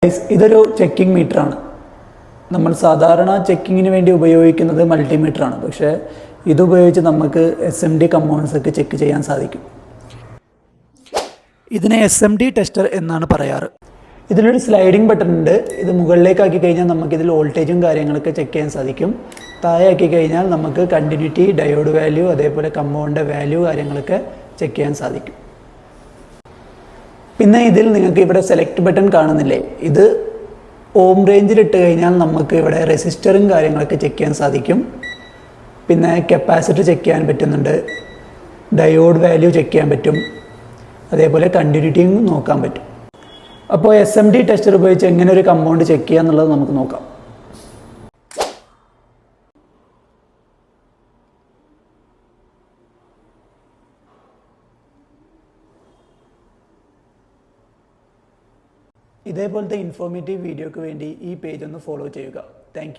ഇതൊരു ചെക്കിംഗ് മീറ്ററാണ്. നമ്മൾ സാധാരണ ചെക്കിങ്ങിന് വേണ്ടി ഉപയോഗിക്കുന്നത് മൾട്ടിമീറ്ററാണ്. പക്ഷേ ഇതുപയോഗിച്ച് നമുക്ക് SMD കമ്പോണൻസ് ഒക്കെ ചെക്ക് ചെയ്യാൻ സാധിക്കും. ഇതിനെ SMD ടെസ്റ്റർ എന്നാണ് പറയാറ്. ഇതിലൊരു സ്ലൈഡിംഗ് ബട്ടൺ ഉണ്ട്. ഇത് മുകളിലേക്ക് ആക്കി കഴിഞ്ഞാൽ നമുക്കിതിൽ വോൾട്ടേജും കാര്യങ്ങളൊക്കെ ചെക്ക് ചെയ്യാൻ സാധിക്കും. താഴെ ആക്കി കഴിഞ്ഞാൽ നമുക്ക് കണ്ടിന്യൂറ്റി, ഡയോഡ് വാല്യൂ, അതേപോലെ കമ്പൗണ്ട് വാല്യൂ കാര്യങ്ങളൊക്കെ ചെക്ക് ചെയ്യാൻ സാധിക്കും. പിന്നെ ഇതിൽ നിങ്ങൾക്ക് ഇവിടെ സെലക്ട് ബട്ടൺ കാണുന്നില്ലേ, ഇത് ഓം റേഞ്ചിൽ ഇട്ട് കഴിഞ്ഞാൽ നമുക്ക് ഇവിടെ റെസിസ്റ്ററും കാര്യങ്ങളൊക്കെ ചെക്ക് ചെയ്യാൻ സാധിക്കും. പിന്നെ കപ്പാസിറ്റർ ചെക്ക് ചെയ്യാൻ പറ്റുന്നുണ്ട്, ഡയോഡ് വാല്യൂ ചെക്ക് ചെയ്യാൻ പറ്റും, അതേപോലെ കണ്ടിന്യൂറ്റിയും നോക്കാൻ പറ്റും. അപ്പോൾ SMD ടെസ്റ്റർ ഉപയോഗിച്ച് എങ്ങനെ ഒരു കമ്പൗണ്ട് ചെക്ക് ചെയ്യുക എന്നുള്ളത് നമുക്ക് നോക്കാം. ഇതേപോലത്തെ ഇൻഫോർമേറ്റീവ് വീഡിയോക്ക് വേണ്ടി ഈ പേജ് ഒന്ന് ഫോളോ ചെയ്യുക. താങ്ക്